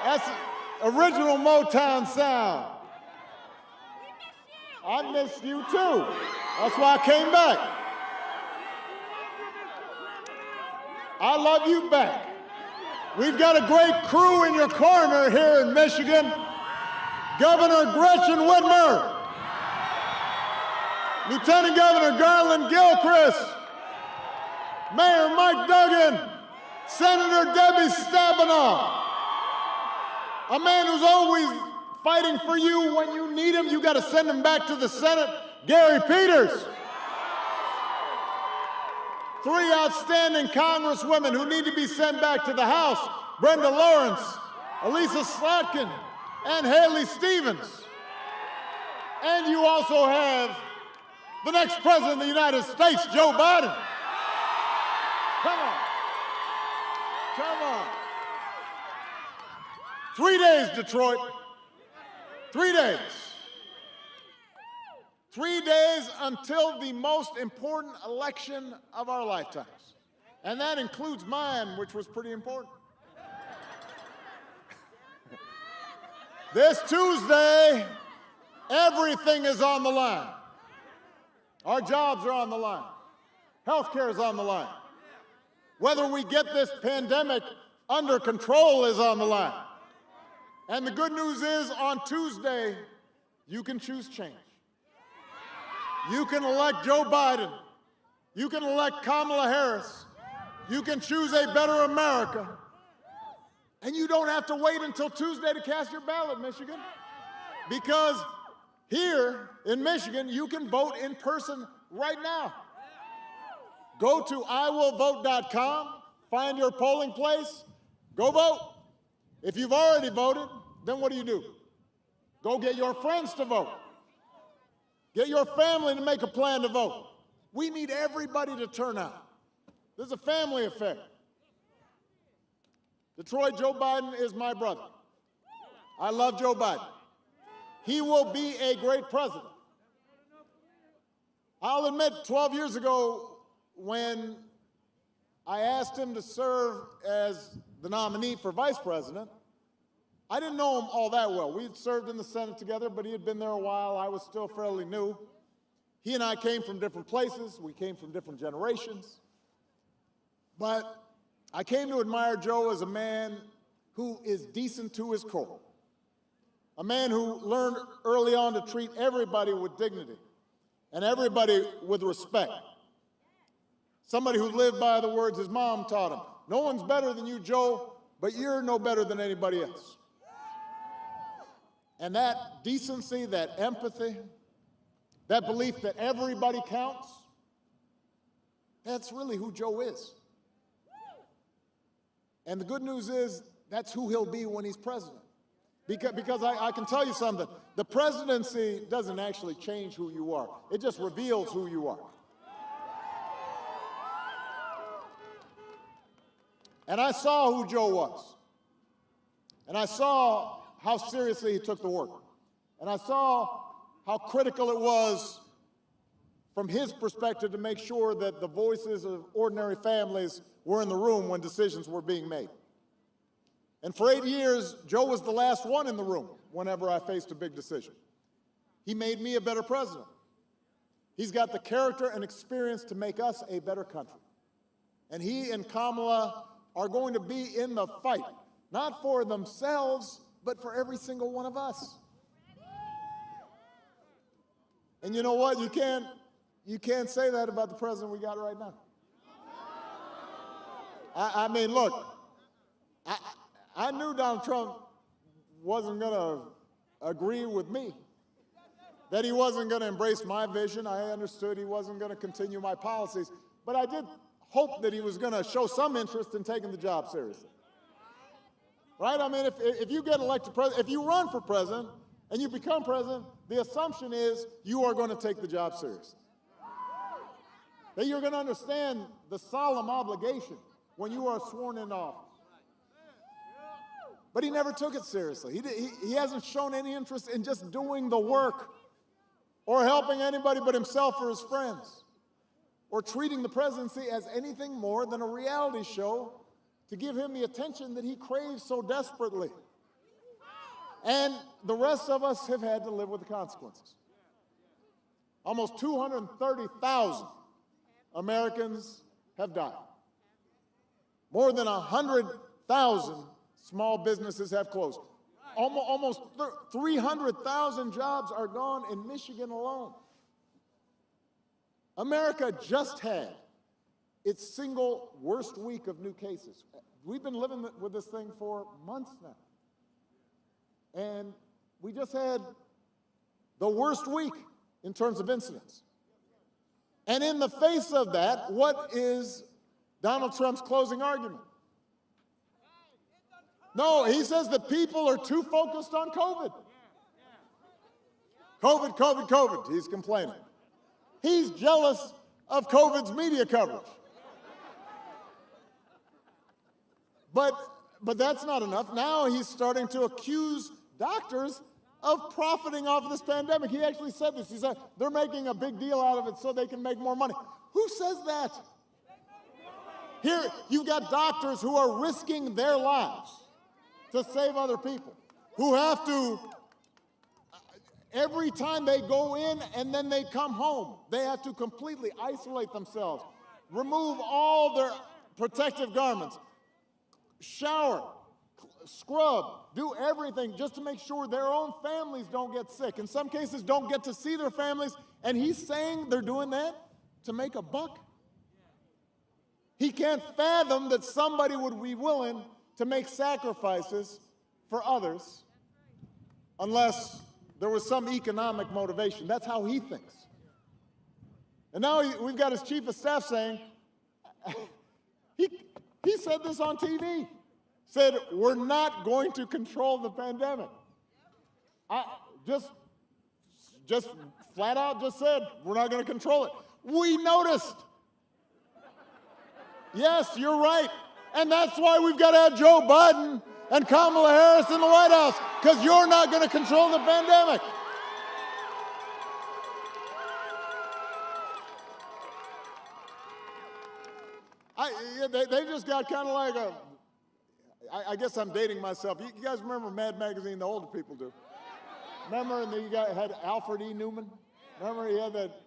That's original Motown sound. I missed you too. That's why I came back. I love you back. We've got a great crew in your corner here in Michigan. Governor Gretchen Whitmer, Lieutenant Governor Garland Gilchrist, Mayor Mike Duggan, Senator Debbie Stabenow, a man who's always fighting for you when you need him. You got to send him back to the Senate, Gary Peters. Three outstanding congresswomen who need to be sent back to the House, Brenda Lawrence, Elisa Slotkin, and Haley Stevens. And you also have the next president of the United States, Joe Biden. Come on. Come on. 3 days, Detroit. 3 days. 3 days until the most important election of our lifetimes. And that includes mine, which was pretty important. This Tuesday, everything is on the line. Our jobs are on the line. Healthcare is on the line. Whether we get this pandemic under control is on the line. And the good news is, on Tuesday, you can choose change. You can elect Joe Biden. You can elect Kamala Harris. You can choose a better America. And you don't have to wait until Tuesday to cast your ballot, Michigan. Because here in Michigan, you can vote in person right now. Go to iwillvote.com, find your polling place, go vote. If you've already voted, then what do? Go get your friends to vote. Get your family to make a plan to vote. We need everybody to turn out. This is a family affair. Detroit, Joe Biden is my brother. I love Joe Biden. He will be a great president. I'll admit, 12 years ago, when I asked him to serve as the nominee for vice president, I didn't know him all that well. We had served in the Senate together, but he had been there a while. I was still fairly new. He and I came from different places. We came from different generations. But I came to admire Joe as a man who is decent to his core, a man who learned early on to treat everybody with dignity and everybody with respect, somebody who lived by the words his mom taught him. No one's better than you, Joe, but you're no better than anybody else. And that decency, that empathy, that belief that everybody counts, that's really who Joe is. And the good news is that's who he'll be when he's president. Because I can tell you something, the presidency doesn't actually change who you are. It just reveals who you are. And I saw who Joe was. And I saw how seriously he took the work. And I saw how critical it was from his perspective to make sure that the voices of ordinary families were in the room when decisions were being made. And for 8 years, Joe was the last one in the room whenever I faced a big decision. He made me a better president. He's got the character and experience to make us a better country. And he and Kamala are going to be in the fight, not for themselves, but for every single one of us. And you know what? You can't say that about the president we got right now. I mean, look, I knew Donald Trump wasn't going to agree with me, that he wasn't going to embrace my vision. I understood he wasn't going to continue my policies, but I did hope that he was going to show some interest in taking the job seriously. Right? I mean, if you get elected president, if you run for president and you become president, the assumption is you are going to take the job seriously. That you're going to understand the solemn obligation when you are sworn into office. But he never took it seriously. He hasn't shown any interest in just doing the work or helping anybody but himself or his friends, or treating the presidency as anything more than a reality show to give him the attention that he craves so desperately. And the rest of us have had to live with the consequences. Almost 230,000 Americans have died. More than 100,000 small businesses have closed. Almost 300,000 jobs are gone in Michigan alone. America just had its single worst week of new cases. We've been living with this thing for months now. And we just had the worst week in terms of incidents. And in the face of that, what is Donald Trump's closing argument? No, he says that people are too focused on COVID. COVID, COVID, COVID, he's complaining. He's jealous of COVID's media coverage. But that's not enough. Now he's starting to accuse doctors of profiting off of this pandemic. He actually said this. He said they're making a big deal out of it so they can make more money. Who says that? Here, you've got doctors who are risking their lives to save other people, who have to, every time they go in and then they come home, they have to completely isolate themselves, remove all their protective garments, shower, scrub, do everything just to make sure their own families don't get sick. In some cases, don't get to see their families. And he's saying they're doing that to make a buck. He can't fathom that somebody would be willing to make sacrifices for others unless there was some economic motivation. That's how he thinks. And now we've got his chief of staff saying, he said this on TV, said, we're not going to control the pandemic. Just flat out just said, we're not going to control it. We noticed. Yes, you're right. And that's why we've got to have Joe Biden and Kamala Harris in the White House, because you're not going to control the pandemic. They just got kind of like I guess I'm dating myself. You guys remember Mad Magazine? The older people do. Remember, and then you had Alfred E. Newman. Remember, he had that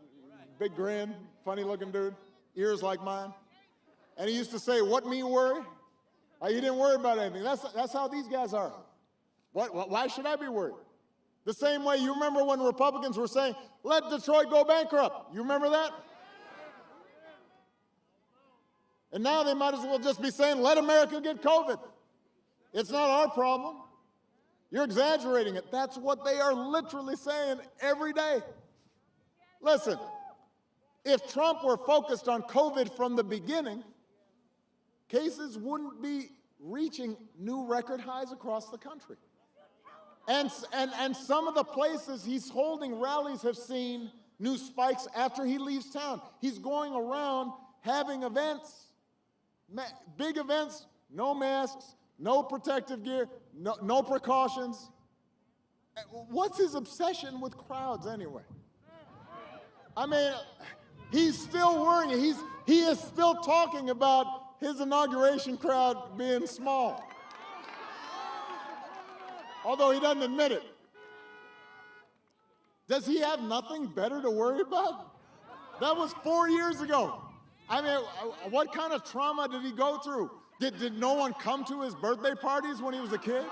big grin, funny-looking dude, ears like mine. And he used to say, "What me worry?" He didn't worry about anything. That's how these guys are. Why should I be worried? The same way, you remember when Republicans were saying, "Let Detroit go bankrupt." You remember that? And now they might as well just be saying, "Let America get COVID. It's not our problem. You're exaggerating it." That's what they are literally saying every day. Listen, if Trump were focused on COVID from the beginning, cases wouldn't be reaching new record highs across the country. And some of the places he's holding rallies have seen new spikes after he leaves town. He's going around having events, big events, no masks, no protective gear, no precautions. What's his obsession with crowds anyway? I mean, he's still worrying. He is still talking about his inauguration crowd being small, although he doesn't admit it. Does he have nothing better to worry about? That was 4 years ago. I mean, what kind of trauma did he go through? Did no one come to his birthday parties when he was a kid?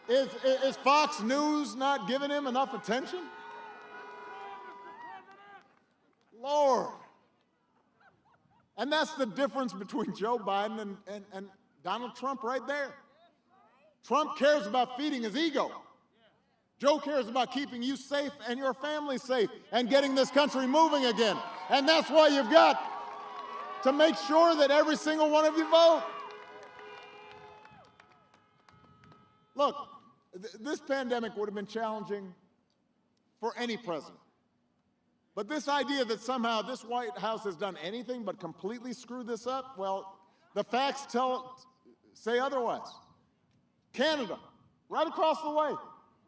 Is Fox News not giving him enough attention? Lord. And that's the difference between Joe Biden and Donald Trump right there. Trump cares about feeding his ego. Joe cares about keeping you safe and your family safe and getting this country moving again. And that's why you've got to make sure that every single one of you vote. Look, this pandemic would have been challenging for any president. But this idea that somehow this White House has done anything but completely screw this up, well, the facts say otherwise. Canada, right across the way.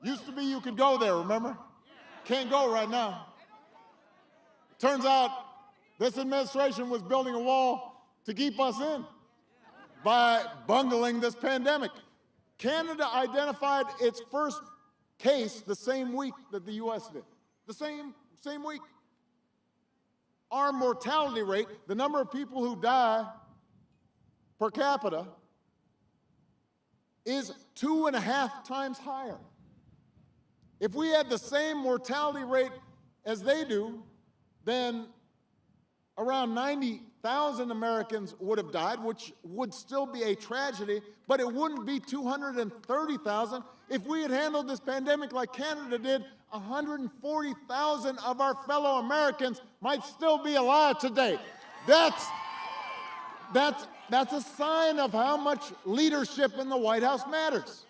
Used to be you could go there, remember? Can't go right now. Turns out this administration was building a wall to keep us in by bungling this pandemic. Canada identified its first case the same week that the U.S. did. The same week. Our mortality rate, the number of people who die per capita, is 2.5 times higher. If we had the same mortality rate as they do, then around 90,000 Americans would have died, which would still be a tragedy, but it wouldn't be 230,000. If we had handled this pandemic like Canada did, 140,000 of our fellow Americans might still be alive today. That's a sign of how much leadership in the White House matters.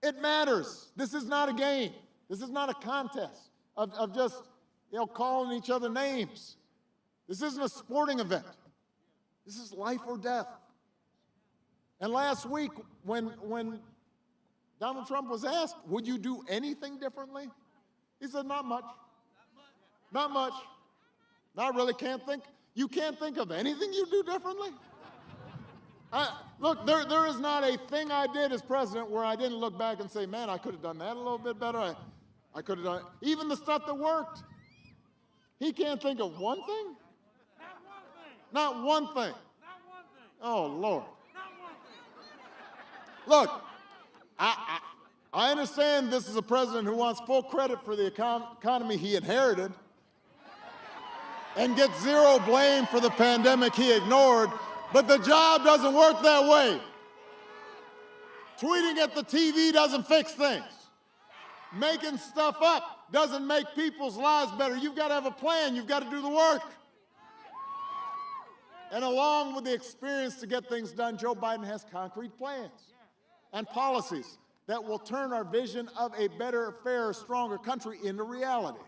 It matters. This is not a game. This is not a contest of just, calling each other names. This isn't a sporting event. This is life or death. And last week, when Donald Trump was asked, would you do anything differently? He said, not much. Not much. I really can't think. You can't think of anything you do differently? Look, there is not a thing I did as president where I didn't look back and say, man, I could have done that a little bit better. I could have done it. Even the stuff that worked. He can't think of one thing? Not one thing. Oh, Lord. Look, I understand this is a president who wants full credit for the economy he inherited and gets zero blame for the pandemic he ignored, but the job doesn't work that way. Tweeting at the TV doesn't fix things. Making stuff up doesn't make people's lives better. You've got to have a plan. You've got to do the work. And along with the experience to get things done, Joe Biden has concrete plans and policies that will turn our vision of a better, fairer, stronger country into reality.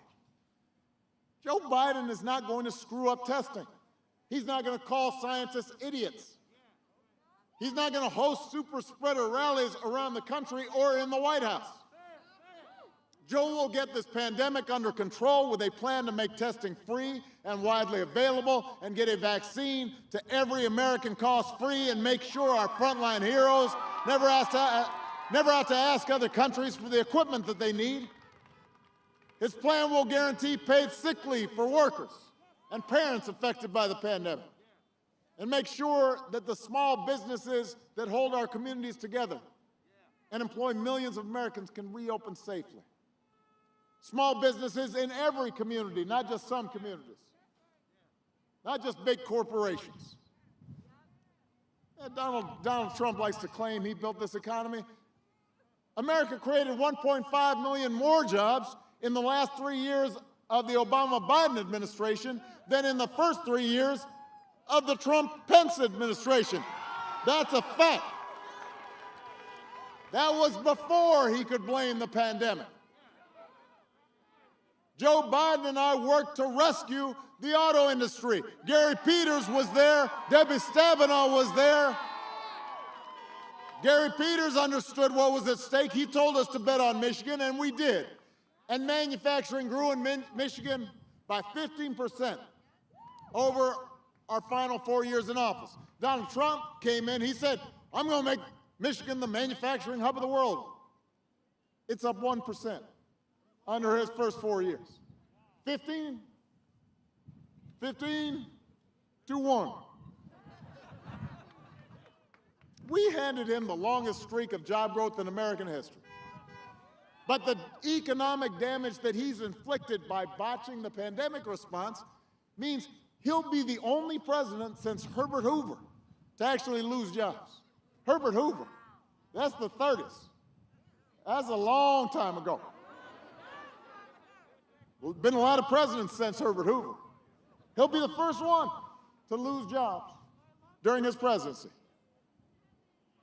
Joe Biden is not going to screw up testing. He's not going to call scientists idiots. He's not going to host super spreader rallies around the country or in the White House. Joe will get this pandemic under control with a plan to make testing free and widely available and get a vaccine to every American cost-free and make sure our frontline heroes never have to ask other countries for the equipment that they need. His plan will guarantee paid sick leave for workers and parents affected by the pandemic and make sure that the small businesses that hold our communities together and employ millions of Americans can reopen safely. Small businesses in every community, not just some communities, not just big corporations. Donald Trump likes to claim he built this economy. America created 1.5 million more jobs in the last 3 years of the Obama-Biden administration than in the first 3 years of the Trump-Pence administration. That's a fact. That was before he could blame the pandemic. Joe Biden and I worked to rescue the auto industry. Gary Peters was there. Debbie Stabenow was there. Gary Peters understood what was at stake. He told us to bet on Michigan, and we did. And manufacturing grew in Michigan by 15% over our final 4 years in office. Donald Trump came in. He said, I'm going to make Michigan the manufacturing hub of the world. It's up 1%. Under his first 4 years. 15 to 1. We handed him the longest streak of job growth in American history. But the economic damage that he's inflicted by botching the pandemic response means he'll be the only president since Herbert Hoover to actually lose jobs. Herbert Hoover, that's the 30s. That's a long time ago. Well, been a lot of presidents since Herbert Hoover. He'll be the first one to lose jobs during his presidency.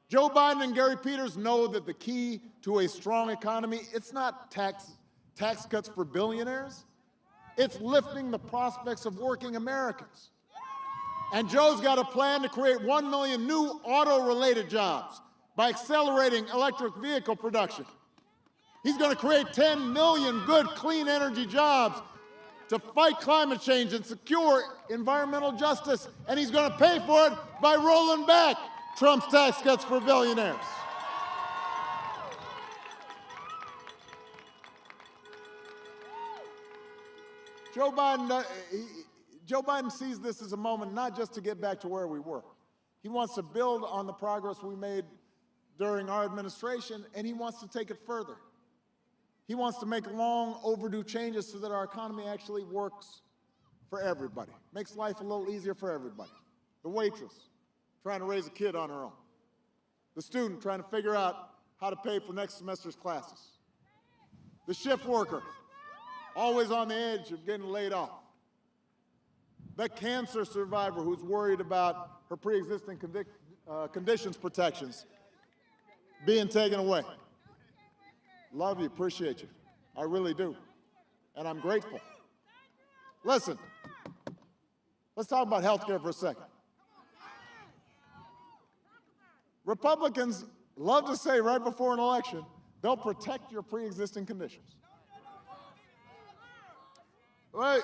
Joe Biden and Gary Peters know that the key to a strong economy, it's not tax cuts for billionaires. It's lifting the prospects of working Americans. And Joe's got a plan to create 1 million new auto-related jobs by accelerating electric vehicle production. He's going to create 10 million good, clean energy jobs to fight climate change and secure environmental justice. And he's going to pay for it by rolling back Trump's tax cuts for billionaires. Joe Biden sees this as a moment not just to get back to where we were. He wants to build on the progress we made during our administration, and he wants to take it further. He wants to make long overdue changes so that our economy actually works for everybody, makes life a little easier for everybody. The waitress trying to raise a kid on her own. The student trying to figure out how to pay for next semester's classes. The shift worker, always on the edge of getting laid off. The cancer survivor who's worried about her pre-existing conditions protections being taken away. Love you, appreciate you. I really do. And I'm grateful. Listen, let's talk about health care for a second. Republicans love to say right before an election, they'll protect your pre-existing conditions. Right?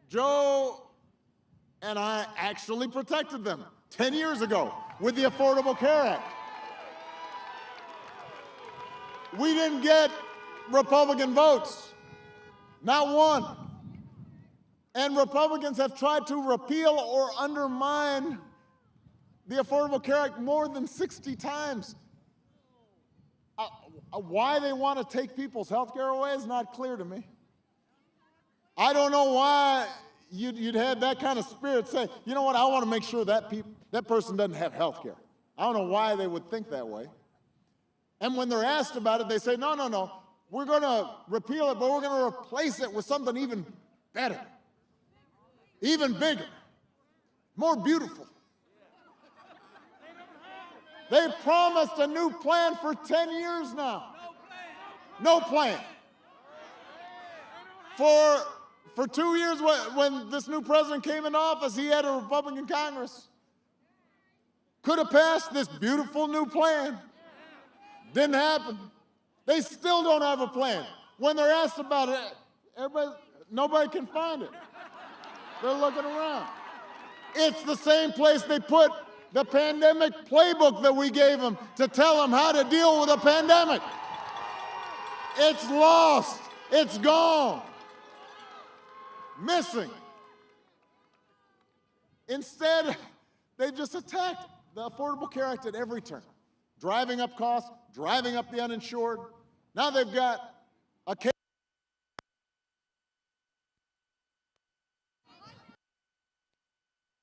Joe and I actually protected them 10 years ago with the Affordable Care Act. We didn't get Republican votes, not one. And Republicans have tried to repeal or undermine the Affordable Care Act more than 60 times. Why they want to take people's health care away is not clear to me. I don't know why you'd have that kind of spirit say, you know what, I want to make sure that person doesn't have health care. I don't know why they would think that way. And when they're asked about it, they say, no, no, no, we're going to repeal it, but we're going to replace it with something even better, even bigger, more beautiful. They've promised a new plan for 10 years now. No plan. For 2 years, when this new president came into office, he had a Republican Congress. Could have passed this beautiful new plan. Didn't happen. They still don't have a plan. When they're asked about it, nobody can find it. They're looking around. It's the same place they put the pandemic playbook that we gave them to tell them how to deal with a pandemic. It's lost. It's gone. Missing. Instead, they've just attacked the Affordable Care Act at every turn, driving up costs, driving up the uninsured. Now they've got a case.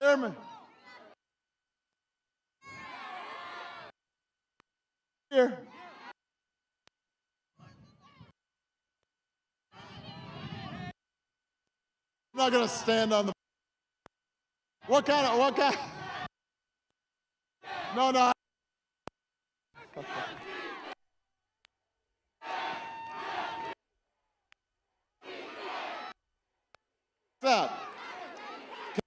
Chairman. Here. I'm not going to stand on the. What kind? No, no. That. Can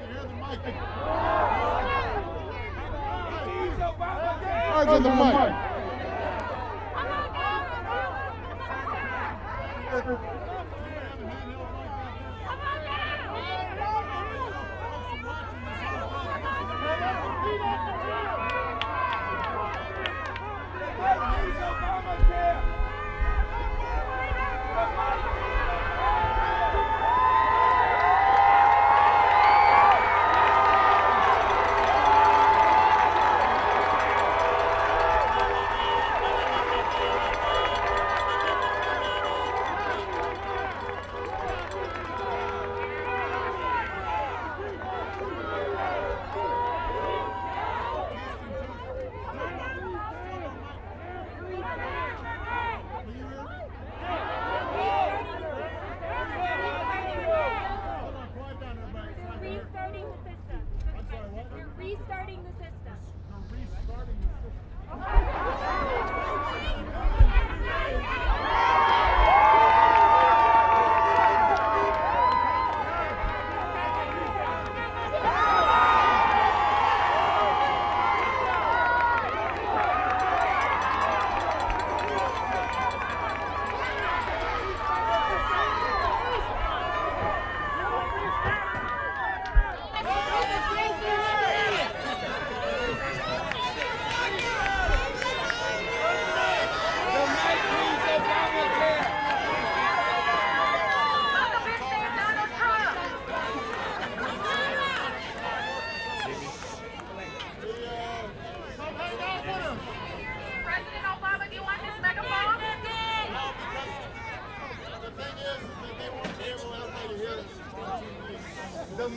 you hear the mic? Charge on the mic.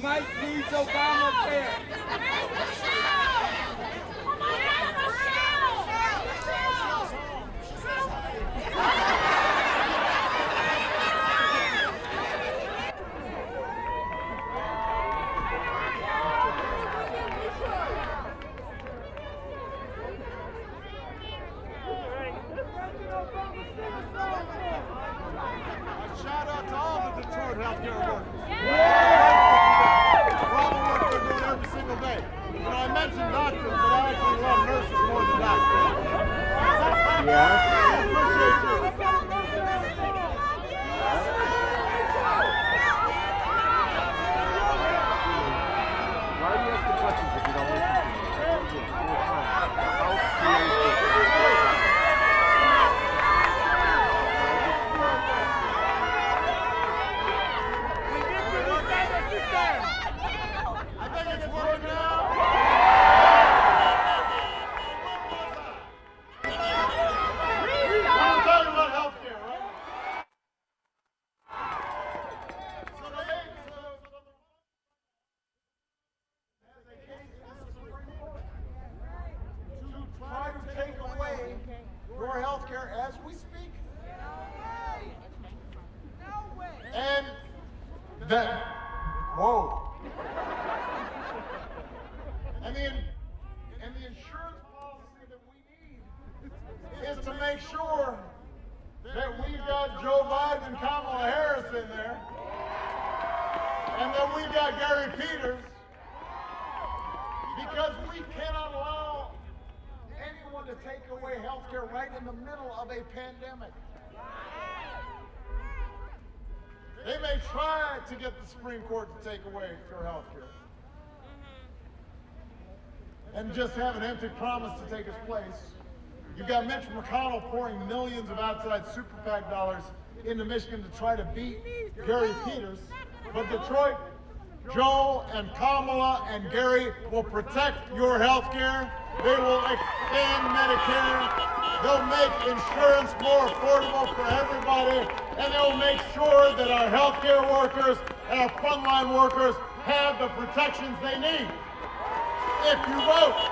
Mich needs Obamacare. Shout out to all the Detroit healthcare workers. For all the work they're doing every single day. You know, I mentioned doctors, but I actually love nurses more than doctors. Yes. I appreciate you. Why do you ask the questions if you don't listen to me? I think it's working now. I'm talking about healthcare, right? So they came to the Supreme Court to try to take away your healthcare as we speak. And then, whoa. And the insurance policy that we need is to make sure that we've got Joe Biden and Kamala Harris in there, and that we've got Gary Peters, because we cannot allow anyone to take away health care right in the middle of a pandemic. They may try to get the Supreme Court to take away your health care and just have an empty promise to take its place. You've got Mitch McConnell pouring millions of outside super PAC dollars into Michigan to try to beat Gary Peters. But Detroit, Joe and Kamala and Gary will protect your health care. They will expand Medicare. They'll make insurance more affordable for everybody. And they'll make sure that our health care workers and our frontline workers have the protections they need. If you vote.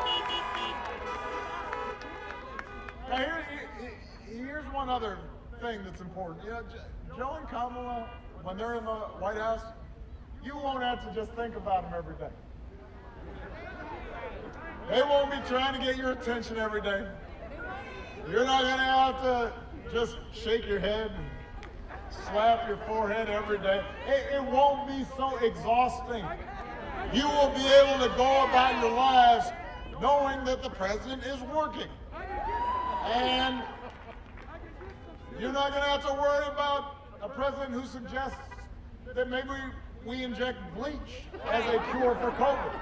Now here's one other thing that's important. You know, Joe and Kamala, when they're in the White House, you won't have to just think about them every day. They won't be trying to get your attention every day. You're not going to have to just shake your head and slap your forehead every day. It won't be so exhausting. You will be able to go about your lives knowing that the president is working. And you're not going to have to worry about a president who suggests that maybe we inject bleach as a cure for COVID.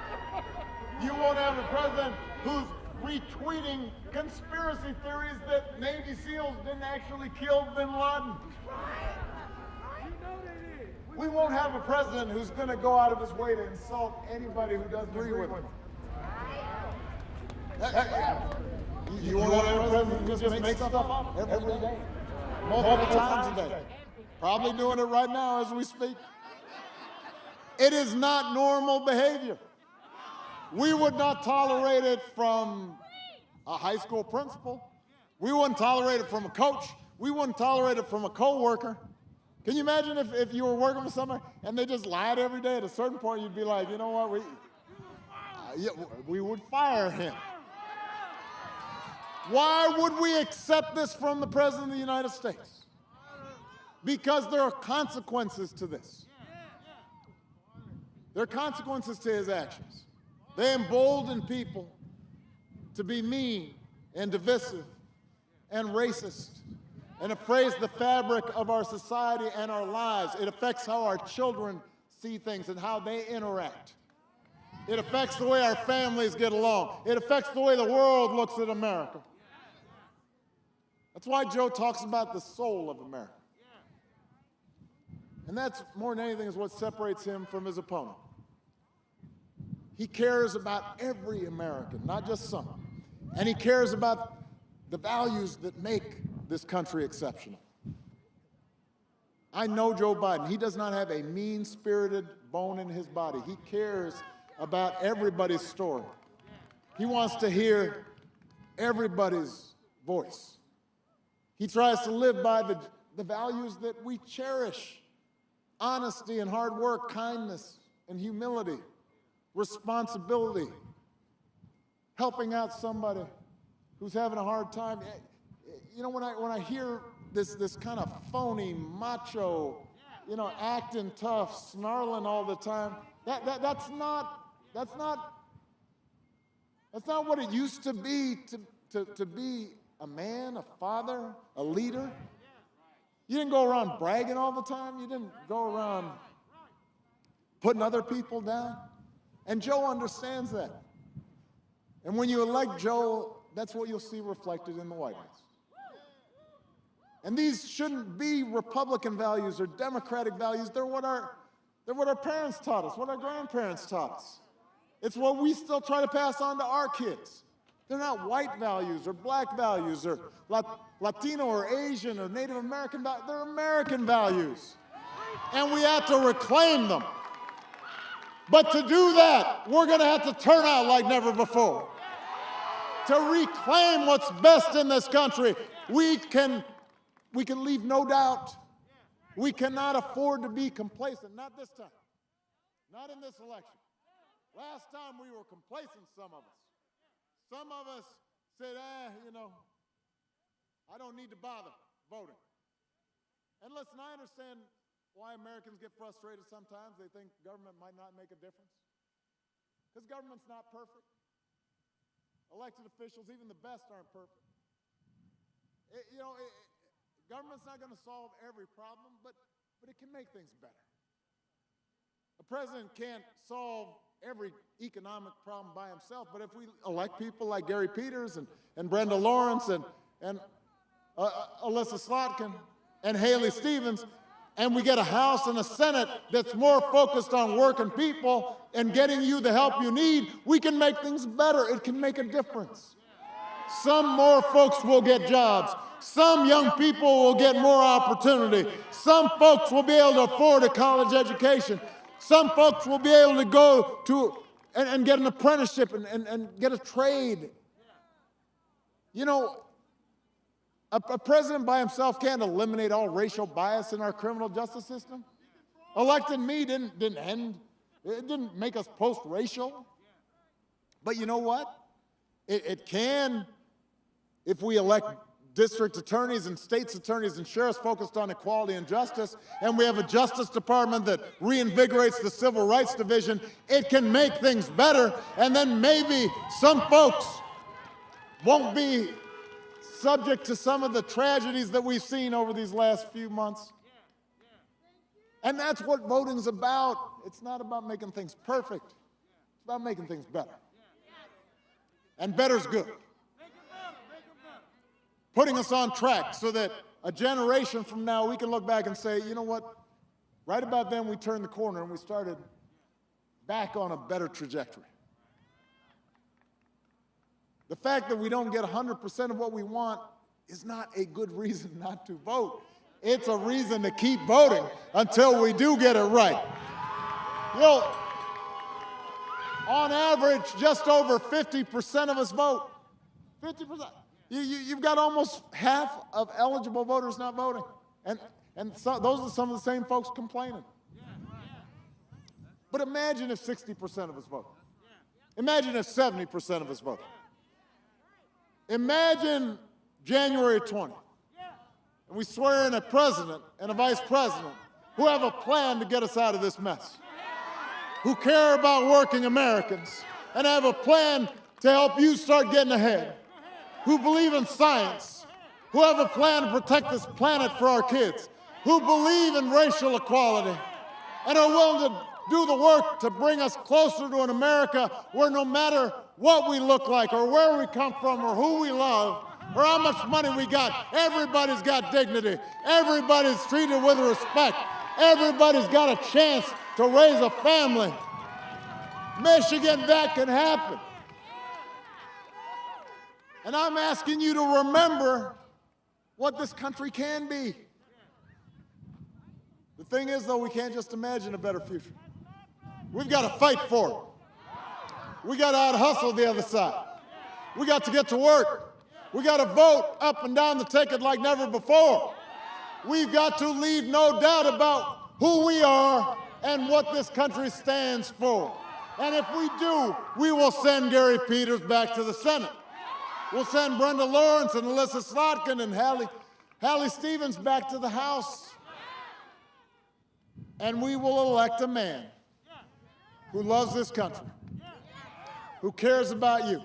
You won't have a president who's retweeting conspiracy theories that Navy SEALs didn't actually kill bin Laden. We won't have a president who's going to go out of his way to insult anybody who doesn't agree with him. You won't have a president who just makes stuff up every day, multiple times a day. Probably doing it right now as we speak. It is not normal behavior. We would not tolerate it from a high school principal. We wouldn't tolerate it from a coach. We wouldn't tolerate it from a coworker. Can you imagine if you were working with somebody and they just lied every day? At a certain point, you'd be like, you know what, we would fire him. Why would we accept this from the President of the United States? Because there are consequences to this. There are consequences to his actions. They embolden people to be mean and divisive and racist and appraise the fabric of our society and our lives. It affects how our children see things and how they interact. It affects the way our families get along. It affects the way the world looks at America. That's why Joe talks about the soul of America. And that's, more than anything, is what separates him from his opponent. He cares about every American, not just some. And he cares about the values that make this country exceptional. I know Joe Biden. He does not have a mean-spirited, bone in his body. He cares about everybody's story. He wants to hear everybody's voice. He tries to live by the values that we cherish: honesty and hard work, kindness and humility, responsibility, helping out somebody who's having a hard time. You know, when I hear this kind of phony, macho, you know, acting tough, snarling all the time, that's not what it used to be to be a man, a father, a leader. You didn't go around bragging all the time. You didn't go around putting other people down. And Joe understands that. And when you elect Joe, that's what you'll see reflected in the White House. And these shouldn't be Republican values or Democratic values. They're what our parents taught us, what our grandparents taught us. It's what we still try to pass on to our kids. They're not white values or black values or Latino or Asian or Native American values. They're American values. And we have to reclaim them. But to do that, we're going to have to turn out like never before. To reclaim what's best in this country, we can leave no doubt. We cannot afford to be complacent. Not this time. Not in this election. Last time we were complacent, some of us. Some of us said, you know, I don't need to bother voting. And listen, I understand why Americans get frustrated sometimes. They think government might not make a difference. Because government's not perfect. Elected officials, even the best, aren't perfect. Government's not going to solve every problem, but it can make things better. A president can't solve every economic problem by himself, but if we elect people like Gary Peters and Brenda Lawrence and Alyssa Slotkin and Haley Stevens, and we get a House and a Senate that's more focused on working people and getting you the help you need, we can make things better. It can make a difference. Some more folks will get jobs. Some young people will get more opportunity. Some folks will be able to afford a college education. Some folks will be able to go to and get an apprenticeship and get a trade. You know, a president by himself can't eliminate all racial bias in our criminal justice system. Electing me didn't end. It didn't make us post-racial. But you know what? It can, if we elect district attorneys and states attorneys and sheriffs focused on equality and justice, and we have a Justice Department that reinvigorates the Civil Rights Division, it can make things better, and then maybe some folks won't be subject to some of the tragedies that we've seen over these last few months. And that's what voting's about. It's not about making things perfect. It's about making things better. And better's good. Putting us on track so that a generation from now we can look back and say, you know what, right about then we turned the corner and we started back on a better trajectory. The fact that we don't get 100% of what we want is not a good reason not to vote. It's a reason to keep voting until we do get it right. You know, on average, just over 50% of us vote. 50%. You've got almost half of eligible voters not voting. And so those are some of the same folks complaining. But imagine if 60% of us vote. Imagine if 70% of us vote. Imagine January 20th, and we swear in a president and a vice president who have a plan to get us out of this mess, who care about working Americans, and have a plan to help you start getting ahead, who believe in science, who have a plan to protect this planet for our kids, who believe in racial equality, and are willing to do the work to bring us closer to an America where no matter what we look like or where we come from or who we love or how much money we got, everybody's got dignity. Everybody's treated with respect. Everybody's got a chance to raise a family. Michigan, that can happen. And I'm asking you to remember what this country can be. The thing is, though, we can't just imagine a better future. We've got to fight for it. We got to out-hustle the other side. We got to get to work. We got to vote up and down the ticket like never before. We've got to leave no doubt about who we are and what this country stands for. And if we do, we will send Gary Peters back to the Senate. We'll send Brenda Lawrence and Alyssa Slotkin and Hallie Stevens back to the House. And we will elect a man who loves this country, who cares about you,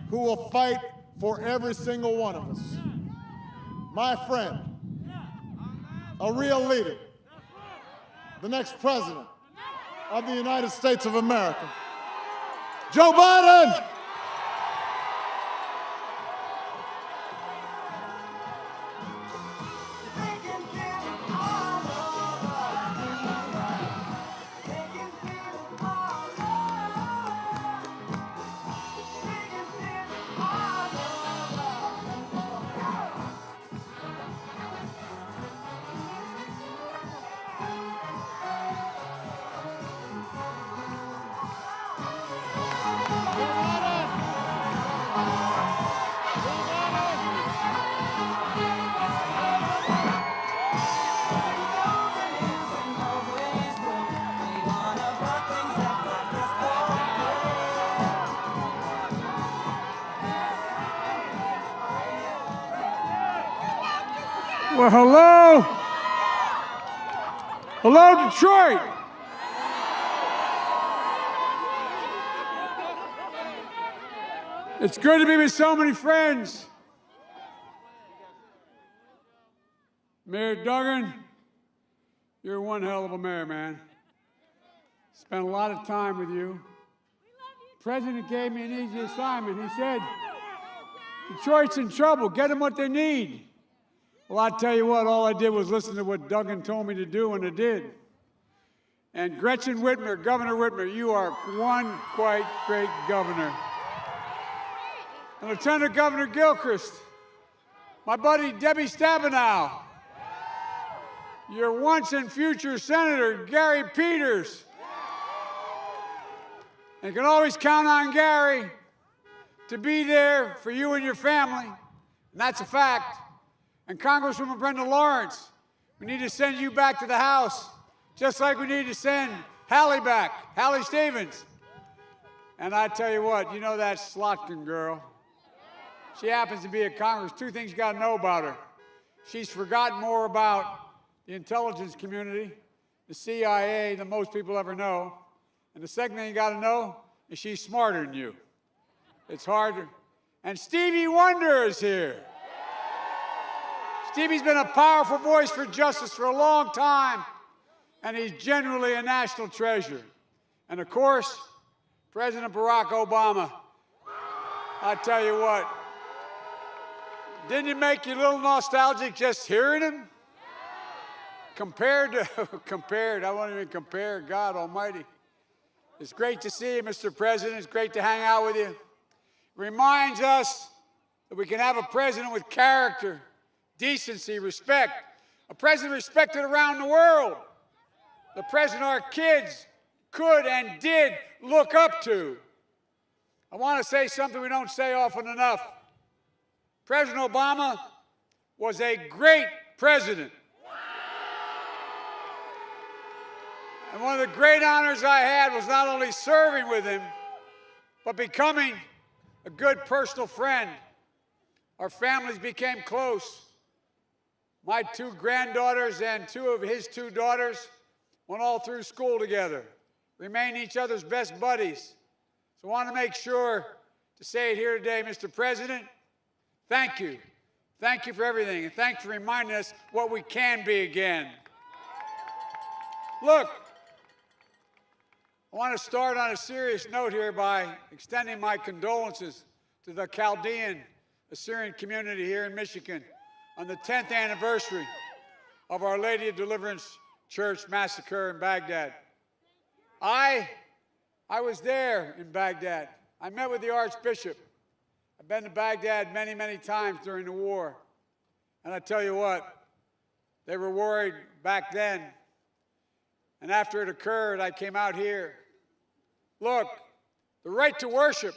who will fight for every single one of us. My friend, a real leader, the next president of the United States of America, Joe Biden. Well, hello. Hello, Detroit. It's good to be with so many friends. Mayor Duggan, you're one hell of a mayor, man. Spent a lot of time with you. The president gave me an easy assignment. He said, Detroit's in trouble. Get them what they need. Well, I tell you what, all I did was listen to what Duggan told me to do, and I did. And Gretchen Whitmer, Governor Whitmer, you are one quite great governor. And Lieutenant Governor Gilchrist, my buddy Debbie Stabenow, your once and future Senator Gary Peters. And you can always count on Gary to be there for you and your family, and that's a fact. And Congresswoman Brenda Lawrence, we need to send you back to the House, just like we need to send Hallie back, Hallie Stevens. And I tell you what, you know that Slotkin girl? She happens to be at Congress. Two things you got to know about her. She's forgotten more about the intelligence community, the CIA, than most people ever know. And the second thing you got to know is she's smarter than you. It's harder. And Stevie Wonder is here. Stevie's been a powerful voice for justice for a long time, and he's generally a national treasure. And of course, President Barack Obama. I tell you what, didn't it make you a little nostalgic just hearing him? Compared, I won't even compare, God Almighty. It's great to see you, Mr. President. It's great to hang out with you. It reminds us that we can have a president with character, decency, respect, a president respected around the world, the president our kids could and did look up to. I want to say something we don't say often enough. President Obama was a great president. And one of the great honors I had was not only serving with him, but becoming a good personal friend. Our families became close. My two granddaughters and two of his two daughters went all through school together, remained each other's best buddies. So I want to make sure to say it here today, Mr. President, thank you. Thank you for everything, and thanks for reminding us what we can be again. Look, I want to start on a serious note here by extending my condolences to the Chaldean Assyrian community here in Michigan on the 10th anniversary of Our Lady of Deliverance Church massacre in Baghdad. I was there in Baghdad. I met with the Archbishop. I've been to Baghdad many, many times during the war. And I tell you what, they were worried back then And after it occurred, I came out here. Look, the right to worship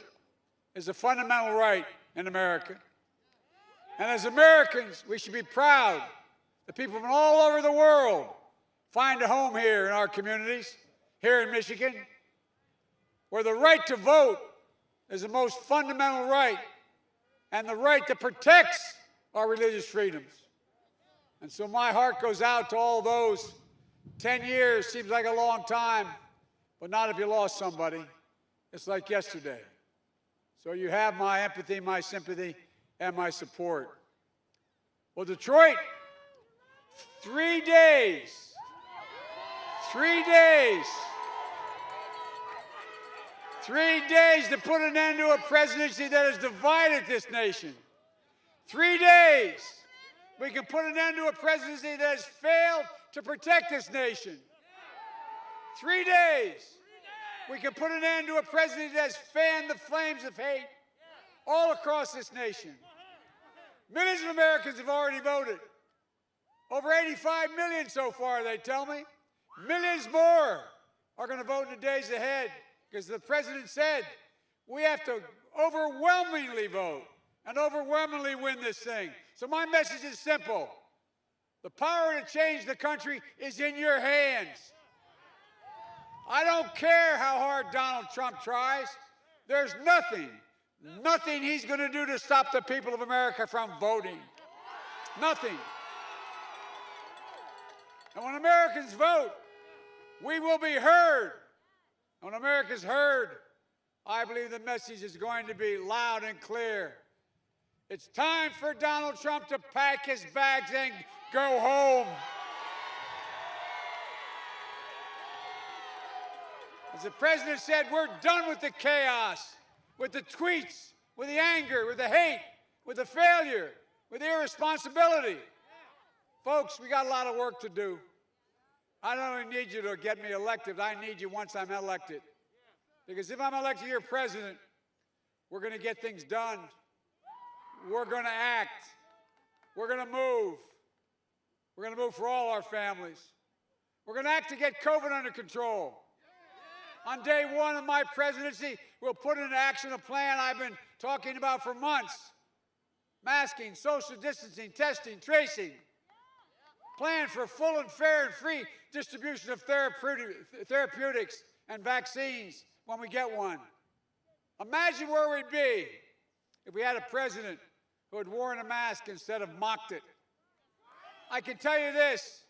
is a fundamental right in America. And as Americans, we should be proud that people from all over the world find a home here in our communities, here in Michigan, where the right to vote is the most fundamental right and the right that protects our religious freedoms. And so my heart goes out to all those. 10 years seems like a long time, but not if you lost somebody. It's like yesterday. So you have my empathy, my sympathy, and my support. Well, Detroit, 3 days. 3 days. 3 days to put an end to a presidency that has divided this nation. 3 days. We can put an end to a presidency that has failed to protect this nation. 3 days. We can put an end to a presidency that has fanned the flames of hate all across this nation. Millions of Americans have already voted. Over 85 million so far, they tell me. Millions more are going to vote in the days ahead because the president said we have to overwhelmingly vote and overwhelmingly win this thing. So my message is simple. The power to change the country is in your hands. I don't care how hard Donald Trump tries. There's nothing he's going to do to stop the people of America from voting. Nothing. And when Americans vote, we will be heard. And when America's heard, I believe the message is going to be loud and clear. It's time for Donald Trump to pack his bags and go home. As the president said, we're done with the chaos, with the tweets, with the anger, with the hate, with the failure, with the irresponsibility. Folks, we got a lot of work to do. I don't only need you to get me elected, I need you once I'm elected. Because if I'm elected your president, we're going to get things done. We're going to act. We're going to move. We're going to move for all our families. We're going to act to get COVID under control. On day one of my presidency, we'll put into action a plan I've been talking about for months. Masking, social distancing, testing, tracing. Plan for full and fair and free distribution of therapeutics and vaccines when we get one. Imagine where we'd be if we had a president who had worn a mask instead of mocked it. I can tell you this,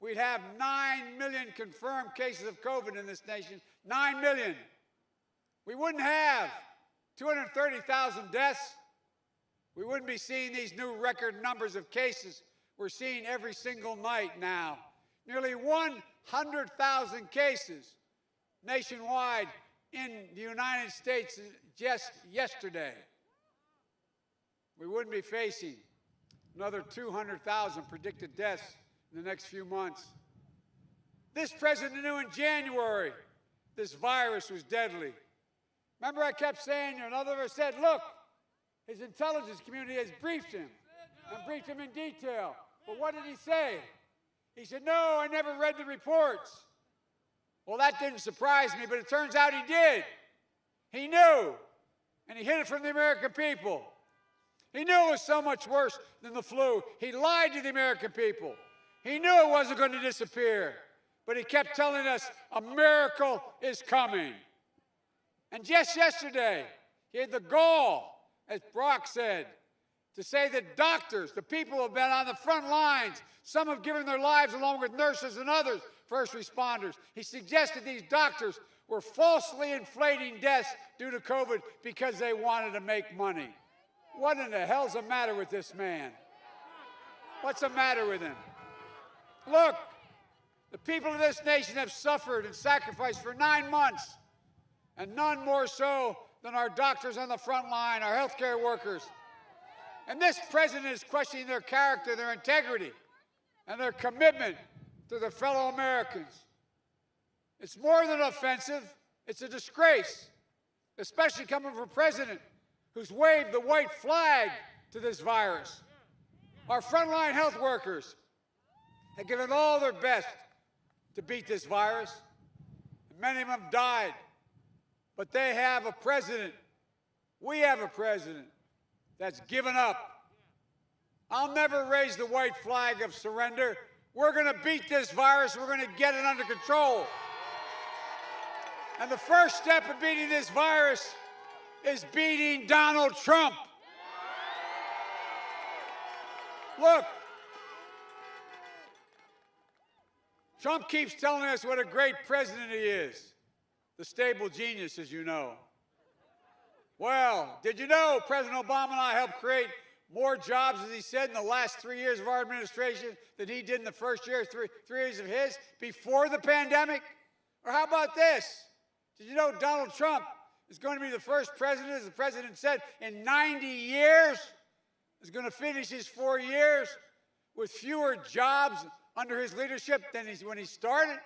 we'd have 9 million confirmed cases of COVID in this nation, 9 million. We wouldn't have 230,000 deaths. We wouldn't be seeing these new record numbers of cases we're seeing every single night now. Nearly 100,000 cases nationwide in the United States just yesterday. We wouldn't be facing another 200,000 predicted deaths in the next few months. This president knew in January this virus was deadly. Remember I kept saying, another of us said, look, his intelligence community has briefed him and briefed him in detail. But what did he say? He said, no, I never read the reports. Well, that didn't surprise me, but it turns out he did. He knew, and he hid it from the American people. He knew it was so much worse than the flu. He lied to the American people. He knew it wasn't going to disappear, but he kept telling us a miracle is coming. And just yesterday, he had the gall, as Brock said, to say that doctors, the people who have been on the front lines, some have given their lives along with nurses and others, first responders. He suggested these doctors were falsely inflating deaths due to COVID because they wanted to make money. What in the hell's the matter with this man? What's the matter with him? Look, the people of this nation have suffered and sacrificed for 9 months, and none more so than our doctors on the front line, our healthcare workers. And this president is questioning their character, their integrity, and their commitment to their fellow Americans. It's more than offensive, it's a disgrace, especially coming from a president who's waved the white flag to this virus. Our frontline health workers have given all their best to beat this virus. Many of them died. But they have a president. We have a president that's given up. I'll never raise the white flag of surrender. We're going to beat this virus. We're going to get it under control. And the first step of beating this virus is beating Donald Trump. Look, Trump keeps telling us what a great president he is. The stable genius, as you know. Well, did you know President Obama and I helped create more jobs, as he said, in the last 3 years of our administration than he did in the first year, three years of his, before the pandemic? Or how about this? Did you know Donald Trump is going to be the first president, as the president said, in 90 years, is going to finish his 4 years with fewer jobs under his leadership than when he started?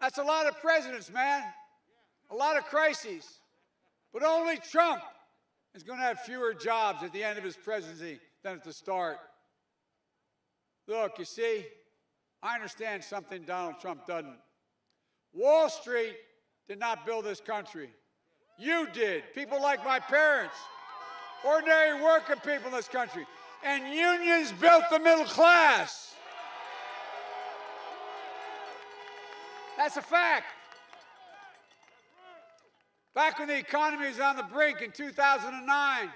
That's a lot of presidents, man. A lot of crises. But only Trump is going to have fewer jobs at the end of his presidency than at the start. Look, you see, I understand something Donald Trump doesn't. Wall Street did not build this country. You did. People like my parents. Ordinary working people in this country. And unions built the middle class. That's a fact. Back when the economy was on the brink in 2009,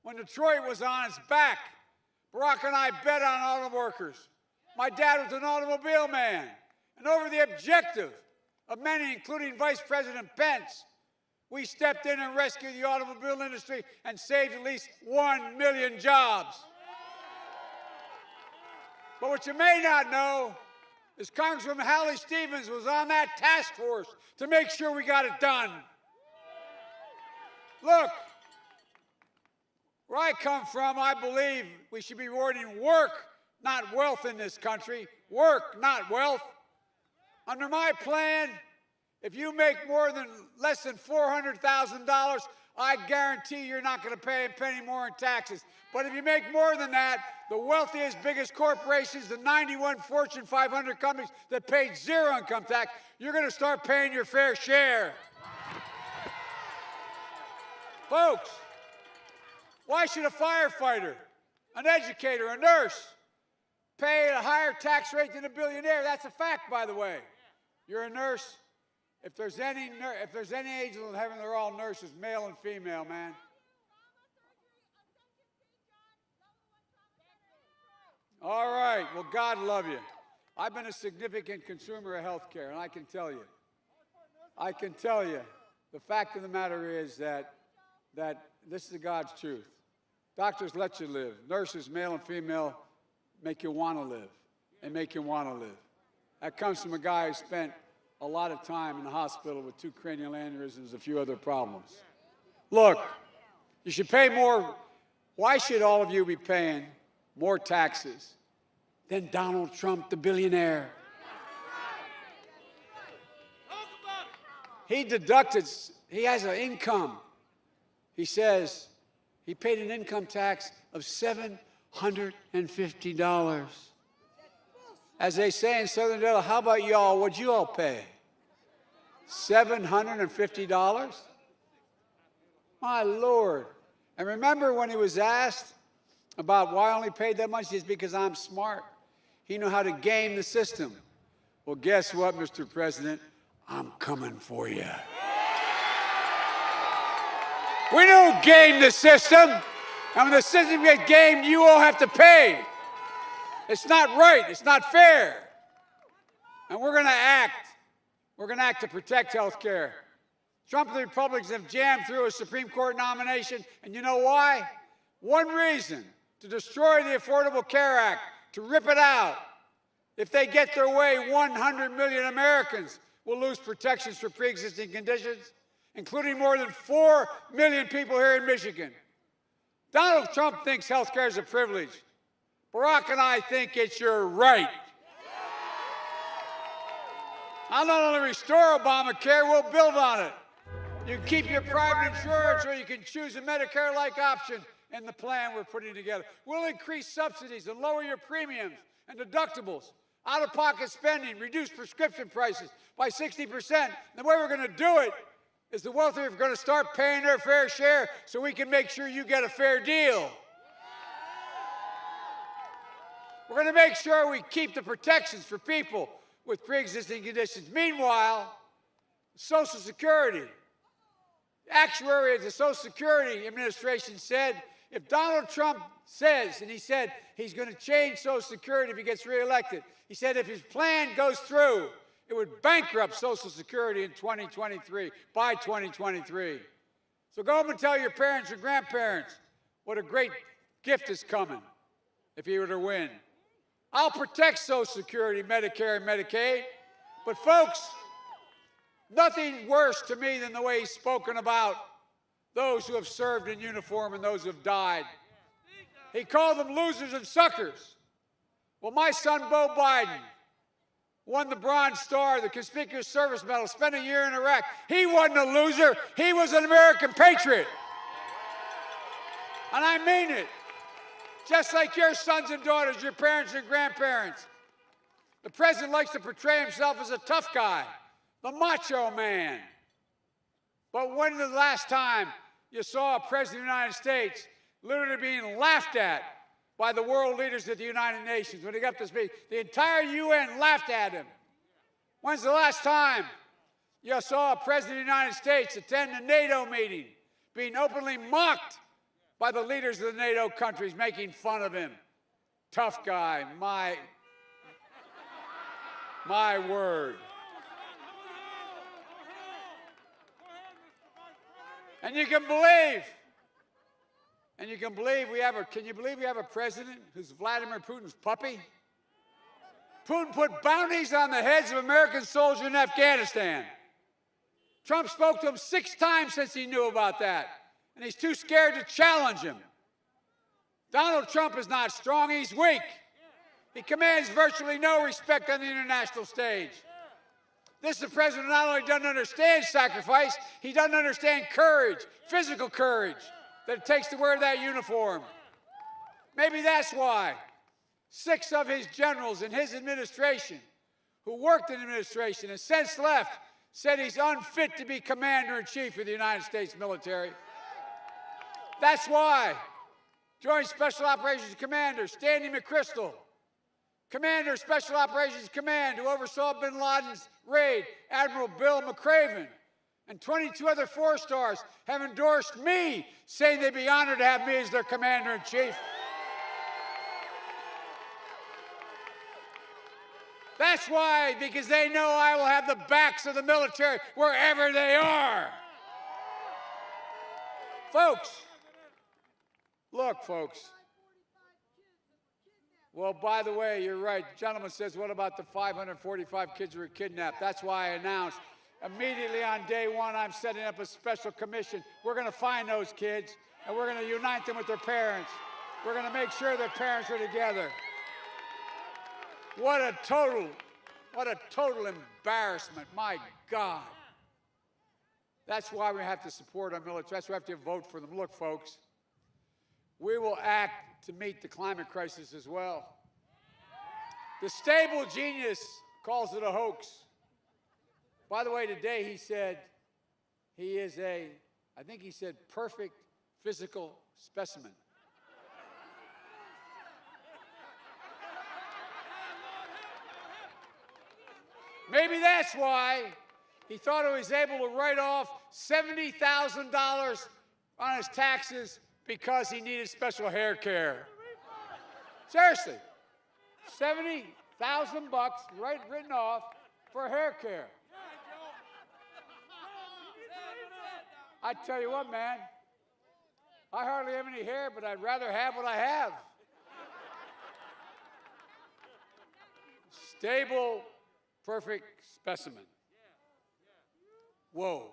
when Detroit was on its back, Barack and I bet on auto workers. My dad was an automobile man. And over the objective of many, including Vice President Pence, we stepped in and rescued the automobile industry and saved at least 1 million jobs. But what you may not know is Congresswoman Hallie Stevens was on that task force to make sure we got it done. Look, where I come from, I believe we should be rewarding work, not wealth in this country. Work, not wealth. Under my plan, if you make less than $400,000, I guarantee you're not going to pay a penny more in taxes. But if you make more than that, the wealthiest, biggest corporations, the 91 Fortune 500 companies that paid zero income tax, you're going to start paying your fair share. Folks, why should a firefighter, an educator, a nurse pay a higher tax rate than a billionaire? That's a fact, by the way. You're a nurse. If there's any angels in heaven, they're all nurses, male and female, man. All right. Well, God love you. I've been a significant consumer of health care, and I can tell you, the fact of the matter is that this is God's truth. Doctors let you live. Nurses, male and female, make you want to live. They make you want to live. That comes from a guy who spent a lot of time in the hospital with 2 cranial aneurysms, a few other problems. Look, you should pay more. Why should all of you be paying more taxes than Donald Trump, the billionaire? He has an income. He says he paid an income tax of $750. As they say in Southern Delaware, how about y'all? What'd you all pay? $750? My Lord. And remember when he was asked about why I only paid that much? He says, because I'm smart. He knew how to game the system. Well, guess what, Mr. President? I'm coming for you. We don't game the system. And when the system gets gamed, you all have to pay. It's not right. It's not fair. And we're going to act. We're going to act to protect health care. Trump and the Republicans have jammed through a Supreme Court nomination. And you know why? One reason: to destroy the Affordable Care Act, to rip it out. If they get their way, 100 million Americans will lose protections for pre-existing conditions, including more than 4 million people here in Michigan. Donald Trump thinks health care is a privilege. Barack and I think it's your right. I'll not only restore Obamacare, we'll build on it. You can keep your private insurance, or you can choose a Medicare-like option in the plan we're putting together. We'll increase subsidies and lower your premiums and deductibles. Out-of-pocket spending, reduce prescription prices by 60%. And the way we're going to do it is the wealthy are going to start paying their fair share so we can make sure you get a fair deal. We're going to make sure we keep the protections for people with pre-existing conditions. Meanwhile, Social Security. The actuary of the Social Security Administration said if Donald Trump says, and he said he's going to change Social Security if he gets reelected, he said if his plan goes through, it would bankrupt Social Security in 2023, by 2023. So go home and tell your parents or grandparents what a great gift is coming if he were to win. I'll protect Social Security, Medicare, and Medicaid. But folks, nothing worse to me than the way he's spoken about those who have served in uniform and those who have died. He called them losers and suckers. Well, my son, Beau Biden, won the Bronze Star, the Conspicuous Service Medal, spent a year in Iraq. He wasn't a loser. He was an American patriot. And I mean it. Just like your sons and daughters, your parents and grandparents. The president likes to portray himself as a tough guy, the macho man. But when was the last time you saw a president of the United States literally being laughed at by the world leaders at the United Nations when he got to speak? The entire UN laughed at him. When's the last time you saw a president of the United States attend a NATO meeting being openly mocked by the leaders of the NATO countries, making fun of him? Tough guy, my word. And you can believe we have a president who's Vladimir Putin's puppy? Putin put bounties on the heads of American soldiers in Afghanistan. Trump spoke to him 6 times since he knew about that, and he's too scared to challenge him. Donald Trump is not strong, he's weak. He commands virtually no respect on the international stage. This is a president who not only doesn't understand sacrifice, he doesn't understand courage, physical courage, that it takes to wear that uniform. Maybe that's why 6 of his generals in his administration, who worked in the administration and since left, said he's unfit to be commander-in-chief of the United States military. That's why Joint Special Operations Commander Stanley McChrystal, Commander of Special Operations Command, who oversaw bin Laden's raid, Admiral Bill McRaven, and 22 other 4-stars have endorsed me, saying they'd be honored to have me as their commander-in-chief. That's why, because they know I will have the backs of the military wherever they are. Folks, look, folks. Well, by the way, you're right. The gentleman says, what about the 545 kids who were kidnapped? That's why I announced immediately on day 1, I'm setting up a special commission. We're going to find those kids, and we're going to unite them with their parents. We're going to make sure their parents are together. What a total embarrassment. My God. That's why we have to support our military. That's why we have to vote for them. Look, folks, we will act to meet the climate crisis as well. The stable genius calls it a hoax. By the way, today he said he is I think he said perfect physical specimen. Maybe that's why he thought he was able to write off $70,000 on his taxes because he needed special hair care. Seriously, $70,000 written off for hair care. I tell you what, man, I hardly have any hair, but I'd rather have what I have. Stable, perfect specimen. Whoa.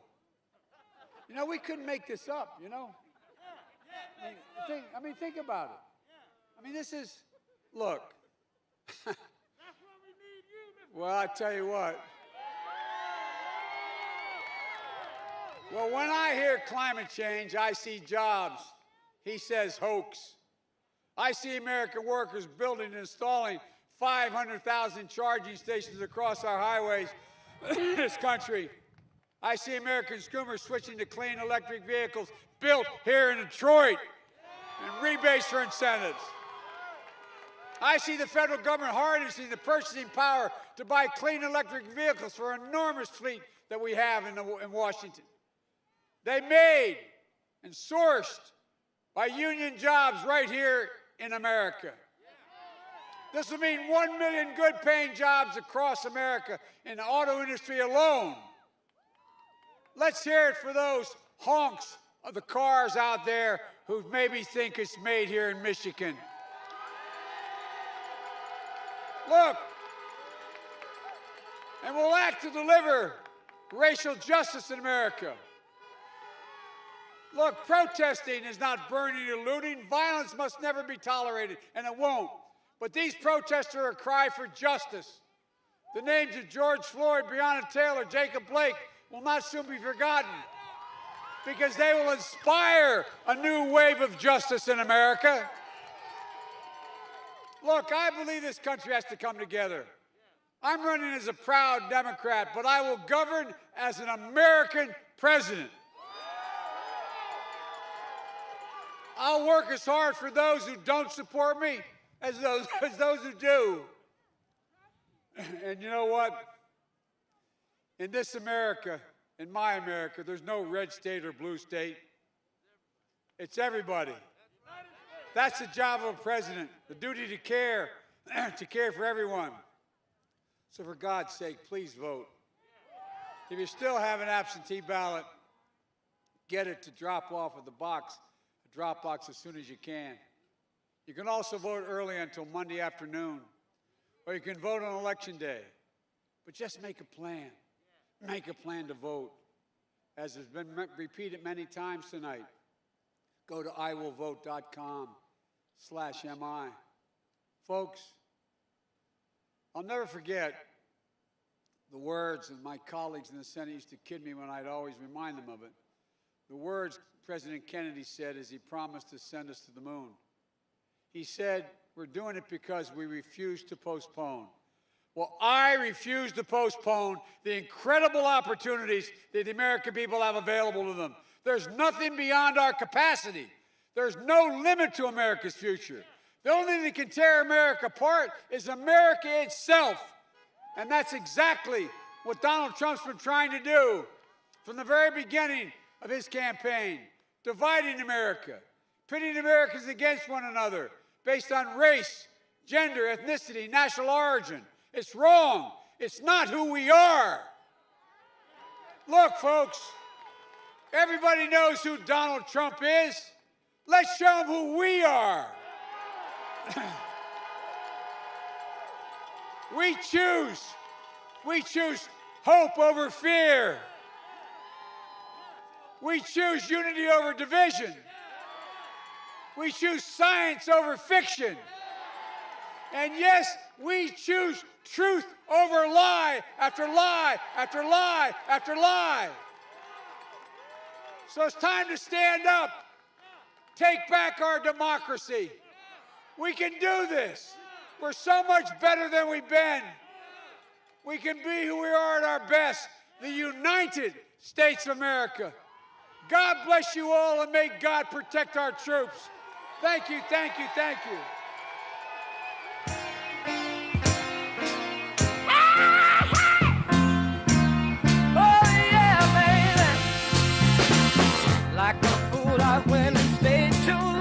You know, we couldn't make this up, you know? Think about it. I mean, this is, look. Well, I tell you what. Well, when I hear climate change, I see jobs. He says hoax. I see American workers building and installing 500,000 charging stations across our highways in this country. I see American consumers switching to clean electric vehicles built here in Detroit and rebates for incentives. I see the federal government harnessing the purchasing power to buy clean electric vehicles for an enormous fleet that we have in Washington. They made and sourced by union jobs right here in America. This will mean 1 million good-paying jobs across America in the auto industry alone. Let's hear it for those honks of the cars out there who maybe think it's made here in Michigan. Look, and we'll act to deliver racial justice in America. Look, protesting is not burning or looting. Violence must never be tolerated, and it won't. But these protests are a cry for justice. The names of George Floyd, Breonna Taylor, Jacob Blake will not soon be forgotten because they will inspire a new wave of justice in America. Look, I believe this country has to come together. I'm running as a proud Democrat, but I will govern as an American president. I'll work as hard for those who don't support me as those who do. And you know what? In this America, in my America, there's no red state or blue state. It's everybody. That's the job of a president, the duty to care for everyone. So for God's sake, please vote. If you still have an absentee ballot, get it to drop off at the drop box as soon as you can. You can also vote early until Monday afternoon, or you can vote on Election Day. But just make a plan. Make a plan to vote. As has been repeated many times tonight, go to iwillvote.com/MI. Folks, I'll never forget the words, and my colleagues in the Senate used to kid me when I'd always remind them of it. The words President Kennedy said as he promised to send us to the moon. He said, we're doing it because we refuse to postpone. Well, I refuse to postpone the incredible opportunities that the American people have available to them. There's nothing beyond our capacity. There's no limit to America's future. The only thing that can tear America apart is America itself. And that's exactly what Donald Trump's been trying to do from the very beginning of his campaign, dividing America, pitting Americans against one another based on race, gender, ethnicity, national origin. It's wrong. It's not who we are. Look, folks, everybody knows who Donald Trump is. Let's show them who we are. We choose hope over fear. We choose unity over division. We choose science over fiction. And yes, we choose truth over lie after lie after lie after lie. So it's time to stand up, take back our democracy. We can do this. We're so much better than we've been. We can be who we are at our best, the United States of America. God bless you all, and may God protect our troops. Thank you, thank you, thank you. Oh yeah, baby. Like a fool, I went and stayed too